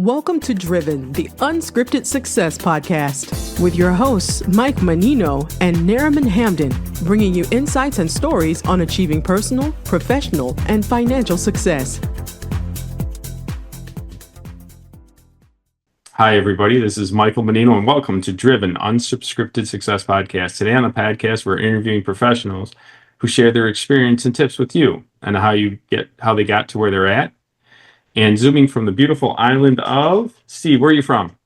Welcome to Driven, the Unscripted Success podcast, with your hosts, Mike Menino and Nariman Hamden, bringing you insights and stories on achieving personal, professional, and financial success. Hi, everybody. This is Michael Menino, and welcome to Driven, Unscripted Success podcast. Today on the podcast, we're interviewing professionals who share their experience and tips with you and how they got to where they're at. And zooming from the beautiful island of Steve, where are you from?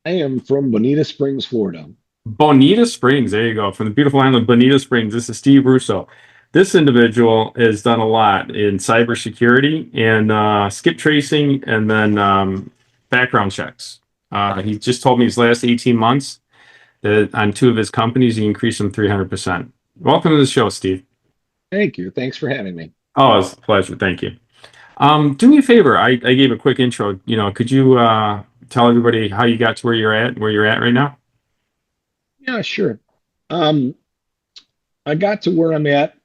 I am from Bonita Springs, Florida. Bonita Springs. There you go. From the beautiful island of Bonita Springs. This is Steve Russo. This individual has done a lot in cybersecurity and skip tracing and then background checks. He just told me his last 18 months that on 2 of his companies, he increased them 300%. Welcome to the show, Steve. Thank you. Thanks for having me. Oh, it's a pleasure. Thank you. Do me a favor. I gave a quick intro. Could you tell everybody how you got to where you're at right now? Yeah, sure. I got to where I'm at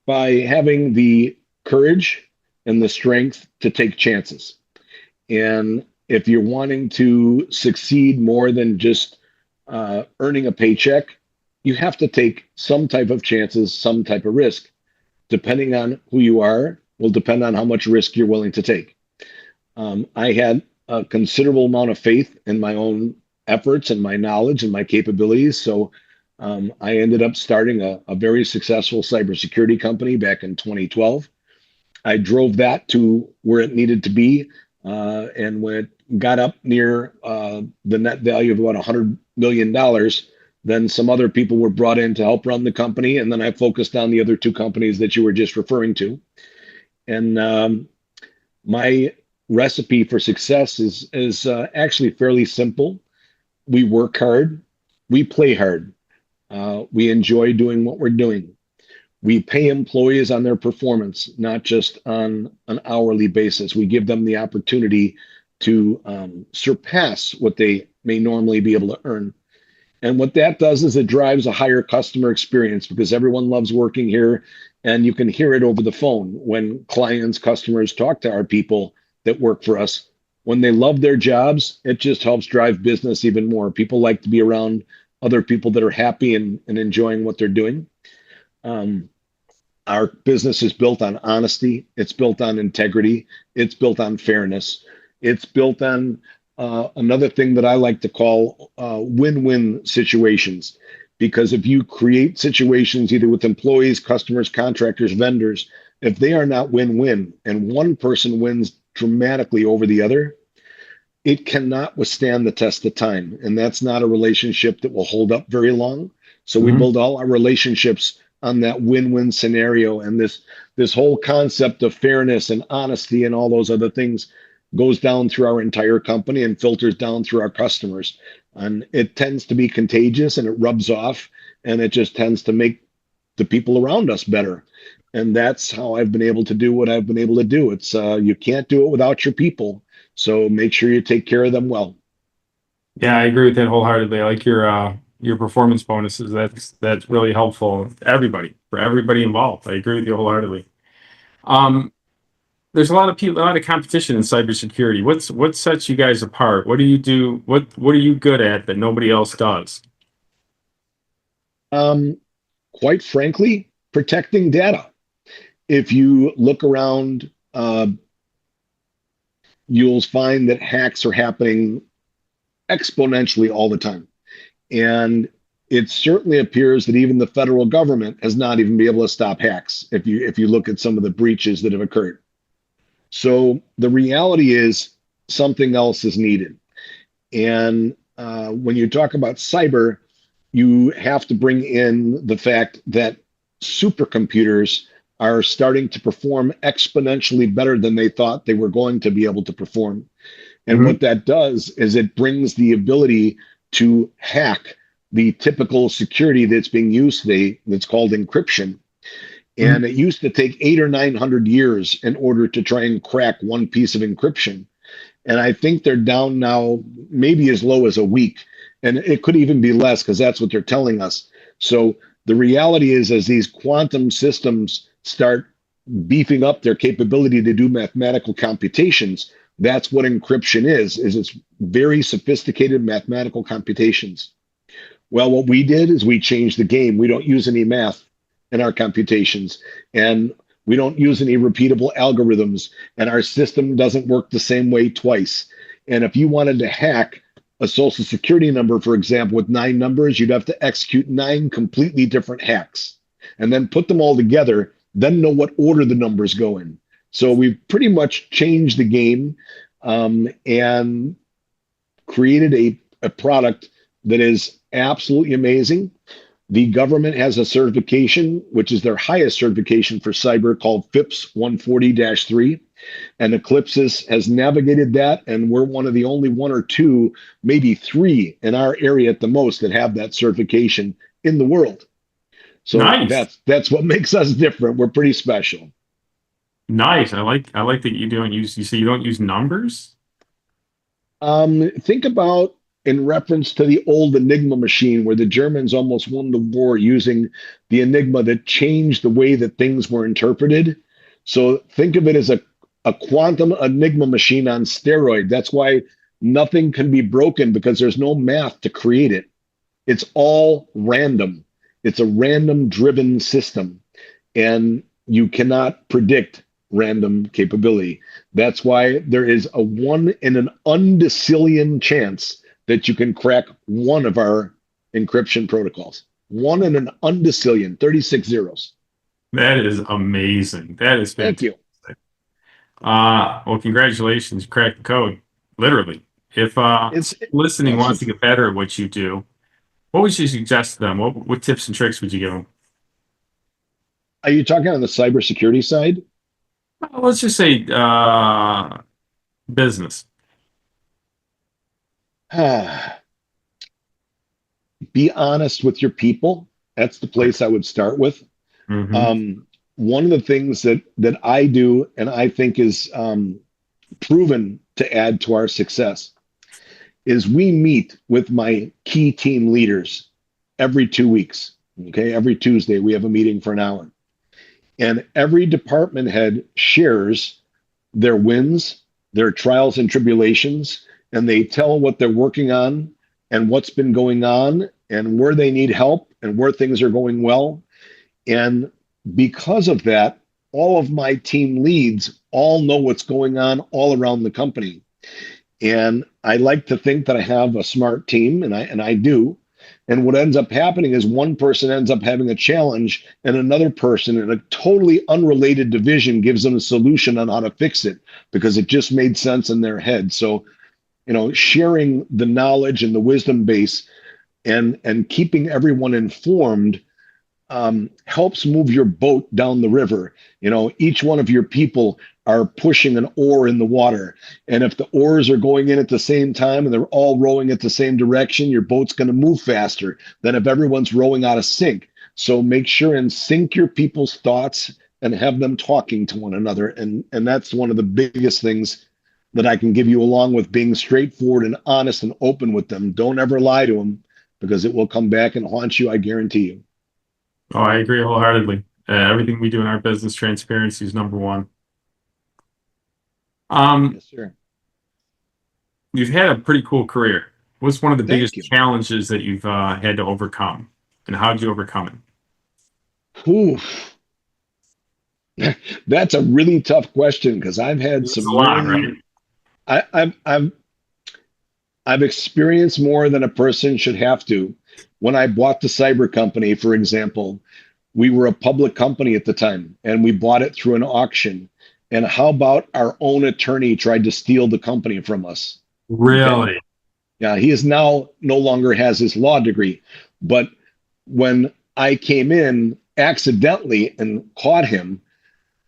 by having the courage and the strength to take chances. And if you're wanting to succeed more than just earning a paycheck, you have to take some type of chances, some type of risk. Depending on who you are, will depend on how much risk you're willing to take. I had a considerable amount of faith in my own efforts and my knowledge and my capabilities. So I ended up starting a very successful cybersecurity company back in 2012. I drove that to where it needed to be. And when it got up near the net value of about $100 million, then some other people were brought in to help run the company. And then I focused on the other 2 companies that you were just referring to. And my recipe for success is actually fairly simple. We work hard, we play hard, we enjoy doing what we're doing. We pay employees on their performance, not just on an hourly basis. We give them the opportunity to surpass what they may normally be able to earn. And what that does is it drives a higher customer experience because everyone loves working here. And you can hear it over the phone when clients, customers talk to our people that work for us. When they love their jobs, it just helps drive business even more. People like to be around other people that are happy and enjoying what they're doing. Our business is built on honesty. It's built on integrity. It's built on fairness. It's built on another thing that I like to call win-win situations. Because if you create situations either with employees, customers, contractors, vendors, if they are not win-win and one person wins dramatically over the other, it cannot withstand the test of time. And that's not a relationship that will hold up very long. So we build all our relationships on that win-win scenario. And this whole concept of fairness and honesty and all those other things goes down through our entire company and filters down through our customers. And it tends to be contagious and it rubs off and it just tends to make the people around us better. And that's how I've been able to do what I've been able to do. It's you can't do it without your people. So make sure you take care of them well. Yeah, I agree with that wholeheartedly. I like your performance bonuses. That's really helpful for everybody involved. I agree with you wholeheartedly. There's a lot of competition in cybersecurity. What sets you guys apart? What do you do? What are you good at that nobody else does? Quite frankly, protecting data. If you look around, you'll find that hacks are happening exponentially all the time. And it certainly appears that even the federal government has not even been able to stop hacks if you look at some of the breaches that have occurred. So the reality is something else is needed. And when you talk about cyber, you have to bring in the fact that supercomputers are starting to perform exponentially better than they thought they were going to be able to perform. And what that does is it brings the ability to hack the typical security that's being used today that's called encryption. And it used to take 800 or 900 years in order to try and crack one piece of encryption. And I think they're down now maybe as low as a week. And it could even be less because that's what they're telling us. So the reality is, as these quantum systems start beefing up their capability to do mathematical computations, That's what encryption is it's very sophisticated mathematical computations. Well, what we did is we changed the game. We don't use any math in our computations, and we don't use any repeatable algorithms, and our system doesn't work the same way twice. And if you wanted to hack a social security number, for example, with 9 numbers, you'd have to execute 9 completely different hacks and then put them all together, then know what order the numbers go in. So we've pretty much changed the game, and created a product that is absolutely amazing. The government has a certification, which is their highest certification for cyber, called FIPS 140-3. And Eclipsys has navigated that, and we're one of the only 1 or 2, maybe 3 in our area at the most that have that certification in the world. So nice. that's what makes us different. We're pretty special. Nice. I like that you say you don't use numbers. Think about in reference to the old Enigma machine, where the Germans almost won the war using the Enigma that changed the way that things were interpreted. So think of it as a quantum Enigma machine on steroid. That's why nothing can be broken, because there's no math to create it. It's all random. It's a random driven system, and you cannot predict random capability. That's why there is a 1 in an undecillion chance that you can crack one of our encryption protocols. 1 in an undecillion, 36 zeros. That is amazing. That is fantastic. Thank you. Well, congratulations. You cracked the code. Literally. If listening wants to get better at what you do, what would you suggest to them? What tips and tricks would you give them? Are you talking on the cybersecurity side? Let's just say business. Be honest with your people. That's the place I would start with. Mm-hmm. One of the things that I do, and I think is proven to add to our success, is we meet with my key team leaders every 2 weeks. Okay, every Tuesday we have a meeting for an hour, and every department head shares their wins, their trials and tribulations, and they tell what they're working on and what's been going on and where they need help and where things are going well. And because of that, all of my team leads all know what's going on all around the company. And I like to think that I have a smart team, and I do. And what ends up happening is one person ends up having a challenge, and another person in a totally unrelated division gives them a solution on how to fix it, because it just made sense in their head. So, sharing the knowledge and the wisdom base and keeping everyone informed helps move your boat down the river. Each one of your people are pushing an oar in the water. And if the oars are going in at the same time and they're all rowing at the same direction, your boat's going to move faster than if everyone's rowing out of sync. So make sure and sync your people's thoughts and have them talking to one another. And that's one of the biggest things that I can give you, along with being straightforward and honest and open with them. Don't ever lie to them, because it will come back and haunt you, I guarantee you. Oh, I agree wholeheartedly. Everything we do in our business, transparency is number one. Yes, sir. You've had a pretty cool career. What's one of the Thank biggest you. challenges that you've had to overcome, and how did you overcome it? Oof. That's a really tough question, because I've had It's some a lot, really, right? I've experienced more than a person should have to. When I bought the cyber company, for example, we were a public company at the time, and we bought it through an auction. And how about our own attorney tried to steal the company from us? Really? Okay? Yeah, he is now no longer has his law degree. But when I came in accidentally and caught him,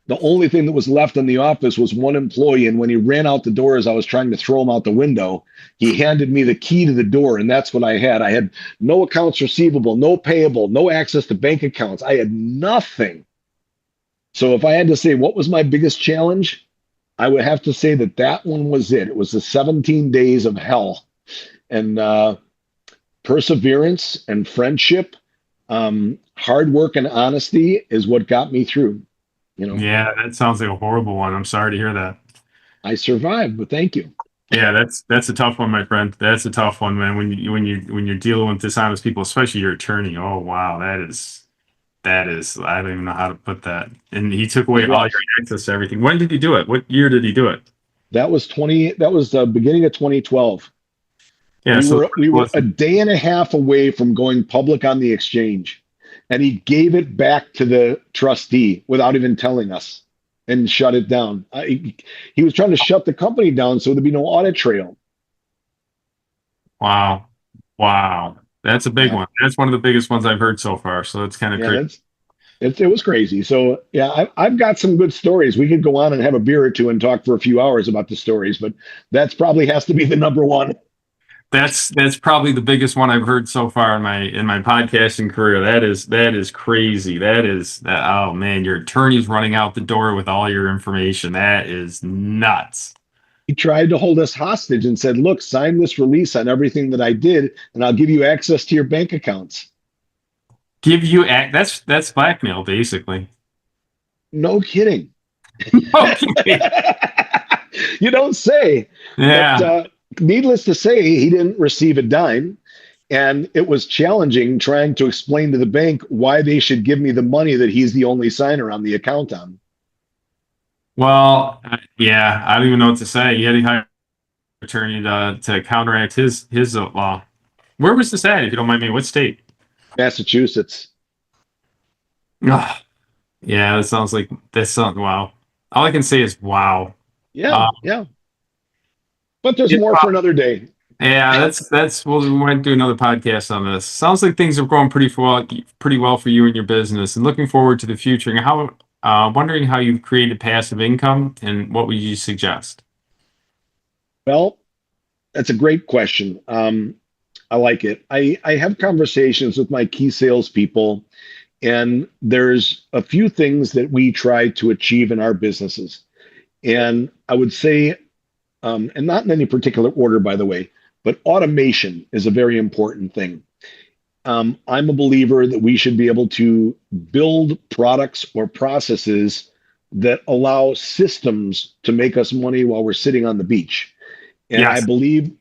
the only thing that was left in the office was one employee. And when he ran out the door as I was trying to throw him out the window, he handed me the key to the door. And that's what I had. I had no accounts receivable, no payable, no access to bank accounts. I had nothing. So if I had to say what was my biggest challenge, I would have to say that one was it. It was the 17 days of hell, and perseverance and friendship, hard work and honesty is what got me through. Yeah, that sounds like a horrible one. I'm sorry to hear that. I survived, but thank you. Yeah, that's a tough one, my friend. That's a tough one, man. When you're dealing with dishonest people, especially your attorney. Oh wow, that is I don't even know how to put that. And he took It was away all your rough. access to everything. When did he do it? What year did he do it? That was the beginning of 2012. Yeah, so We it were a wasn't. day and a half away from going public on the exchange, and he gave it back to the trustee without even telling us and shut it down. He was trying to shut the company down so there'd be no audit trail. Wow, wow, that's a big Yeah, one. That's one of the biggest ones I've heard so far. So it's kind of yeah, crazy. it was crazy. So yeah, I've got some good stories. We could go on and have a beer or two and talk for a few hours about the stories, but that's probably has to be the number one. That's probably the biggest one I've heard so far in my podcasting career. That is crazy. That. Oh man, your attorney's running out the door with all your information. That is nuts. He tried to hold us hostage and said, "Look, sign this release on everything that I did, and I'll give you access to your bank accounts." Give you that's blackmail basically. No kidding. Okay. You don't say. But Yeah. needless to say, he didn't receive a dime. And it was challenging trying to explain to the bank why they should give me the money that he's the only signer on the account on. Well, yeah. I don't even know what to say. You had to hire an attorney to counteract his law. Where was this at? If you don't mind me, what state? Massachusetts. Ugh. Yeah, that sounds like that's something. Wow. All I can say is wow. Yeah, Uh, yeah. But there's yeah, more for another day. yeah, that's well, we might do another podcast on this. Sounds like things are going pretty well for you and your business, and looking forward to the future. And how wondering how you've created passive income, and what would you suggest? Well, that's a great question. I like it. I have conversations with my key salespeople, and there's a few things that we try to achieve in our businesses. And I would say, and not in any particular order, by the way, but automation is a very important thing. I'm a believer that we should be able to build products or processes that allow systems to make us money while we're sitting on the beach. Yes.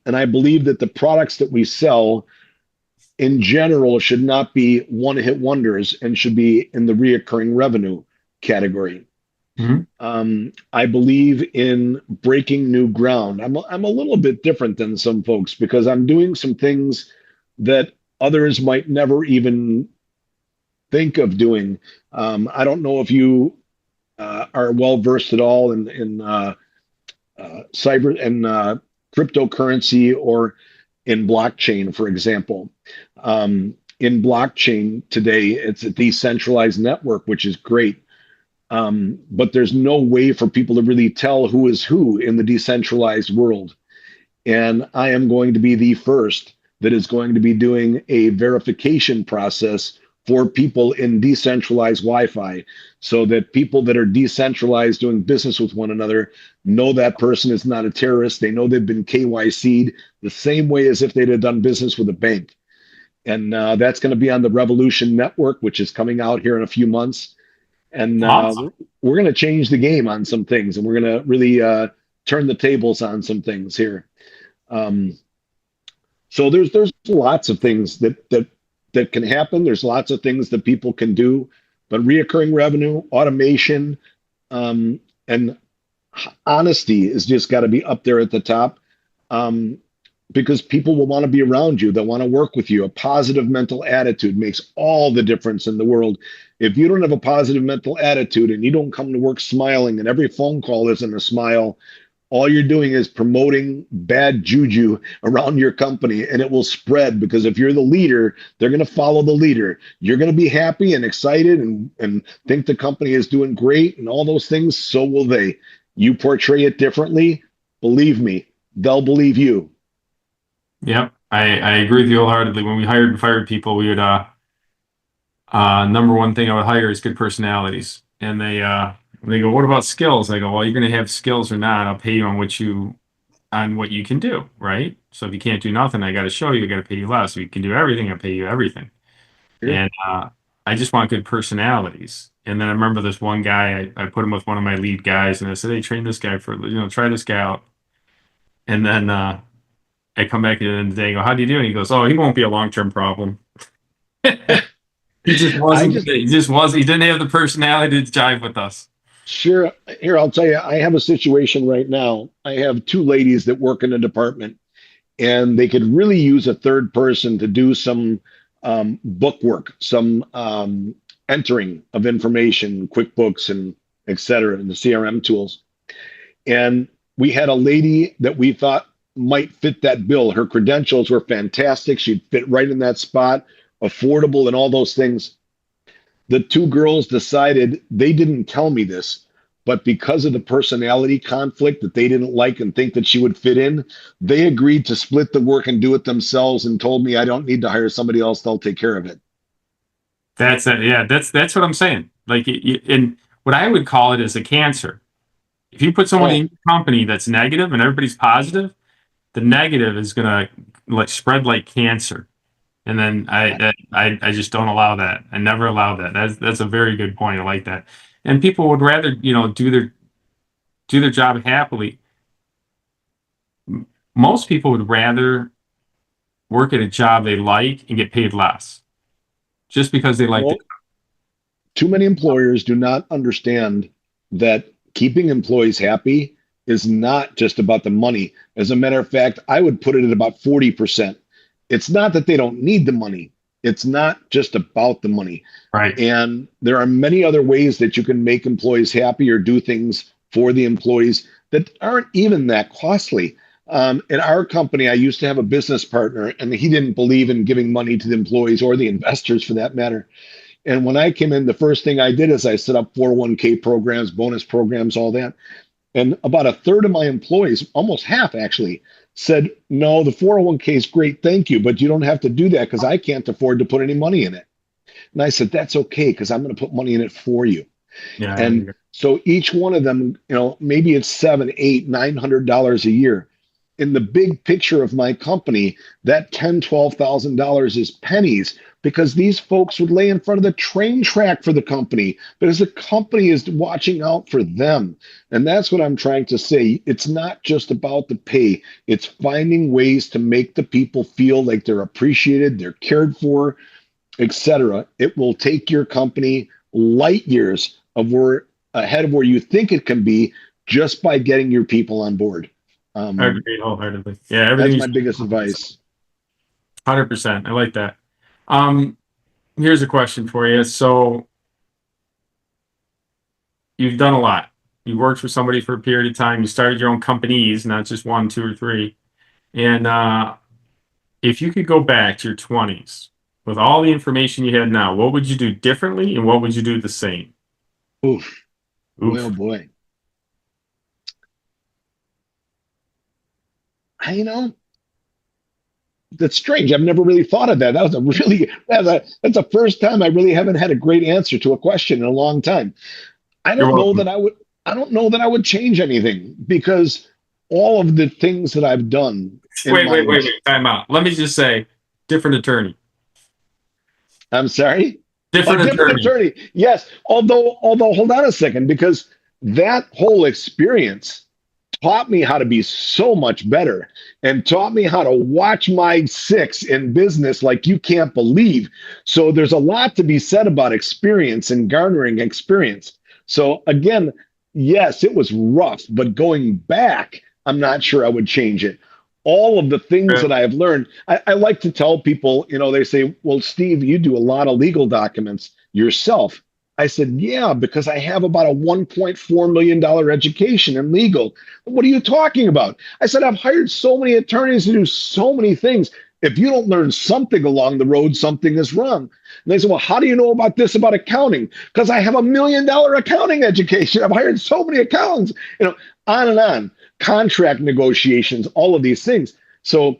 And I believe that the products that we sell in general should not be one-hit wonders and should be in the reoccurring revenue category. Mhm. I believe in breaking new ground. I'm a little bit different than some folks because I'm doing some things that others might never even think of doing. I don't know if you are well versed at all in cyber and cryptocurrency or in blockchain, for example. In blockchain today, it's a decentralized network, which is great. But there's no way for people to really tell who is who in the decentralized world. And I am going to be the first that is going to be doing a verification process for people in decentralized Wi-Fi so that people that are decentralized doing business with one another know that person is not a terrorist. They know they've been KYC'd the same way as if they'd have done business with a bank. And that's going to be on the Revolution Network, which is coming out here in a few months. And Awesome. we're going to change the game on some things, and we're going to really turn the tables on some things here. Um, so there's lots of things that can happen. There's lots of things that people can do, but reoccurring revenue, automation, and honesty is just got to be up there at the top. Um, because people will want to be around you. They'll want to work with you. A positive mental attitude makes all the difference in the world. If you don't have a positive mental attitude and you don't come to work smiling and every phone call isn't a smile, all you're doing is promoting bad juju around your company and it will spread because if you're the leader, they're going to follow the leader. You're going to be happy and excited and think the company is doing great and all those things. So will they. You portray it differently. Believe me, they'll believe you. Yep. I agree with you wholeheartedly. When we hired and fired people, we would number one thing I would hire is good personalities. And they go, what about skills? I go, well, you're going to have skills or not. I'll pay you on what you can do, right? So if you can't do nothing, I got to show you. I got to pay you less. If you can do everything, I pay you everything. Sure. And I just want good personalities. And then I remember this one guy, I put him with one of my lead guys, and I said, "Hey, train this guy for, try this guy out." And then I come back at the end of the day and go, "How do you do?" And he goes, "Oh, he won't be a long-term problem." He just I wasn't. just He just was. He didn't have the personality to jive with us. Sure. Here, I'll tell you, I have a situation right now. I have two ladies that work in a department, and they could really use a third person to do some book work, some entering of information, QuickBooks, and et cetera, and the CRM tools. And we had a lady that we thought might fit that bill. Her credentials were fantastic. She'd fit right in that spot, affordable, and all those things. The two girls decided, they didn't tell me this, but because of the personality conflict that they didn't like and think that she would fit in, they agreed to split the work and do it themselves and told me I don't need to hire somebody else. They'll take care of it. That's it. Yeah, that's what I'm saying. Like, and what I would call it is a cancer. If you put someone in Oh, your company that's negative and everybody's positive, the negative is gonna like spread like cancer. And then I just don't allow that. I never allow that. That's a very good point. I like that. And people would rather, do their job happily. Most people would rather work at a job they like and get paid less just because they like the. well, too many employers do not understand that keeping employees happy is not just about the money. As a matter of fact, I would put it at about 40%. It's not that they don't need the money. It's not just about the money. Right. And there are many other ways that you can make employees happy or do things for the employees that aren't even that costly. In our company, I used to have a business partner, and he didn't believe in giving money to the employees or the investors for that matter. And when I came in, the first thing I did is I set up 401k programs, bonus programs, all that. And about a third of my employees, almost half actually, said, no, the 401k is great, thank you, but you don't have to do that because I can't afford to put any money in it. And I said, that's okay, because I'm going to put money in it for you. Yeah. And so each one of them, maybe it's $7, $8, $900 a year. In the big picture of my company, that $10,000, $12,000 is pennies because these folks would lay in front of the train track for the company because the company is watching out for them. And that's what I'm trying to say. It's not just about the pay. It's finding ways to make the people feel like they're appreciated, they're cared for, etc. It will take your company light years ahead of where you think it can be just by getting your people on board. I agree wholeheartedly. Yeah, everything That's you my said, biggest advice. 100%. I like that. Here's a question for you. So you've done a lot. You worked for somebody for a period of time. You started your own companies, not just one, two, or three. And if you could go back to your 20s with all the information you had now, what would you do differently and what would you do the same? Oof. Boy, oh Oof. boy. That's strange. I've never really thought of that. That's the first time I really haven't had a great answer to a question in a long time. I You're don't know welcome. that I don't know that I would change anything because all of the things that I've done in Wait. Time out. Let me just say, different attorney. I'm sorry. A Different different attorney. attorney. Yes. Although hold on a second, because that whole experience taught me how to be so much better and taught me how to watch my six in business like you can't believe. So there's a lot to be said about experience and garnering experience. So again, yes, it was rough, but going back, I'm not sure I would change it. All of the things that I have learned, I like to tell people, they say, well, Steve, you do a lot of legal documents yourself. I said, yeah, because I have about a $1.4 million education in legal. What are you talking about? I said, I've hired so many attorneys to do so many things. If you don't learn something along the road, something is wrong. And they said, well, how do you know about this about accounting? Because I have a $1 million accounting education. I've hired so many accountants, on and on. Contract negotiations, all of these things. So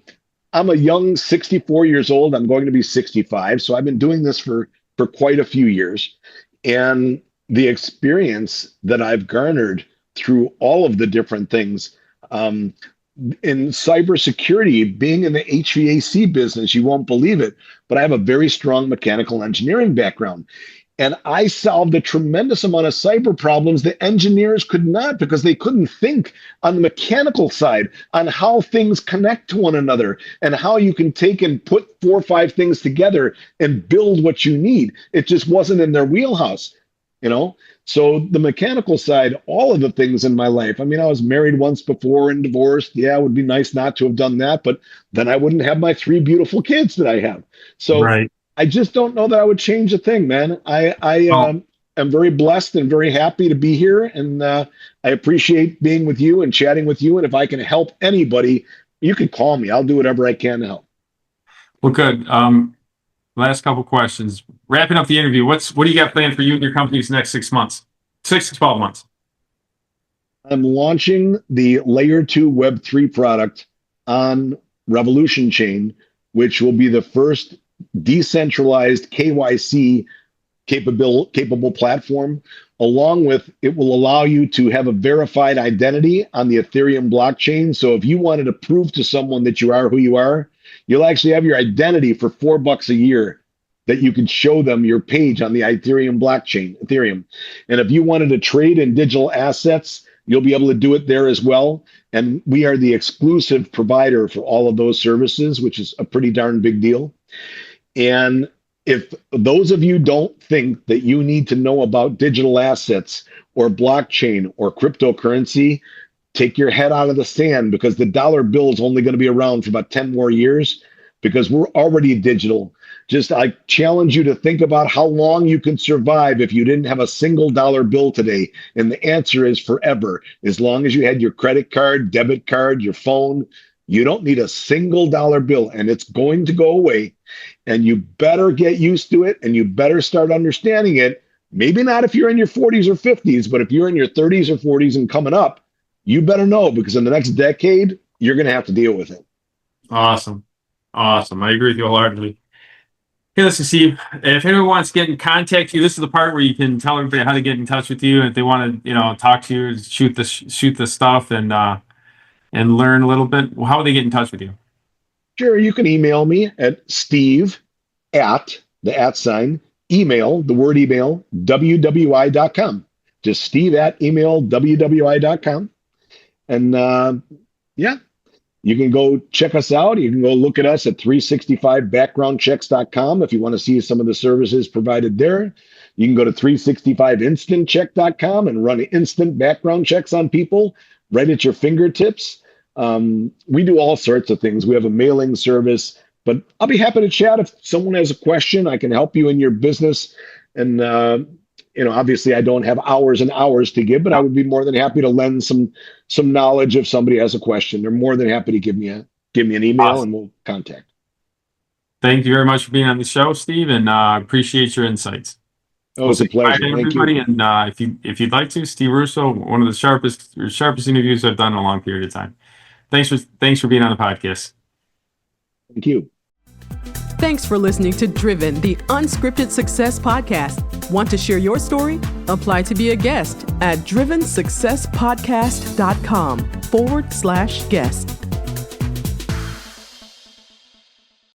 I'm a young 64 years old. I'm going to be 65. So I've been doing this for quite a few years. And the experience that I've garnered through all of the different things, in cybersecurity, being in the HVAC business, you won't believe it, but I have a very strong mechanical engineering background. And I solved a tremendous amount of cyber problems that engineers could not, because they couldn't think on the mechanical side on how things connect to one another and how you can take and put 4 or 5 things together and build what you need. It just wasn't in their wheelhouse, you know? So the mechanical side, all of the things in my life. I mean, I was married once before and divorced. Yeah, it would be nice not to have done that, but then I wouldn't have my 3 beautiful kids that I have. So Right. I just don't know that I would change a thing, man. I am very blessed and very happy to be here, and I appreciate being with you and chatting with you. And if I can help anybody, you can call me. I'll do whatever I can to help. Well, good. Last couple questions. Wrapping up the interview, what do you got planned for you and your company's next 6 months? 6 to 12 months. I'm launching the Layer 2 Web3 product on Revolution Chain, which will be the first decentralized KYC capable platform. Along with it will allow you to have a verified identity on the Ethereum blockchain. So if you wanted to prove to someone that you are who you are, you'll actually have your identity for $4 a year that you can show them your page on the Ethereum blockchain, Ethereum. And if you wanted to trade in digital assets, you'll be able to do it there as well. And we are the exclusive provider for all of those services, which is a pretty darn big deal. And if those of you don't think that you need to know about digital assets or blockchain or cryptocurrency, take your head out of the sand, because the dollar bill is only going to be around for about 10 more years, because we're already digital. Just I challenge you to think about how long you can survive if you didn't have a single dollar bill today. And the answer is forever. As long as you had your credit card, debit card, your phone, you don't need a single dollar bill, and it's going to go away. And you better get used to it, and you better start understanding it. Maybe not if you're in your 40s or 50s, but if you're in your 30s or 40s and coming up, you better know, because in the next decade, you're going to have to deal with it. Awesome. Awesome. I agree with you wholeheartedly. Hey, listen, Steve, if anyone wants to get in contact with you, this is the part where you can tell everybody how to get in touch with you. If they want to, talk to you, shoot the stuff and learn a little bit, how would they get in touch with you? Sure, you can email me at Steve at the @ email, the word email, wwi.com. Just Steve at email, wwi.com. And yeah, you can go check us out. You can go look at us at 365backgroundchecks.com if you want to see some of the services provided there. You can go to 365instantcheck.com and run instant background checks on people right at your fingertips. We do all sorts of things. We have a mailing service, but I'll be happy to chat. If someone has a question, I can help you in your business. And, obviously I don't have hours and hours to give, but I would be more than happy to lend some knowledge if somebody has a question. They're more than happy to give me an email. Awesome. And we'll contact. Thank you very much for being on the show, Steve, and appreciate your insights. Oh, it's a pleasure. Thank everybody. You. And if you'd like to, Steve Russo, one of the sharpest interviews I've done in a long period of time. Thanks for being on the podcast. Thank you. Thanks for listening to Driven, the Unscripted Success podcast. Want to share your story? Apply to be a guest at drivensuccesspodcast.com/guest.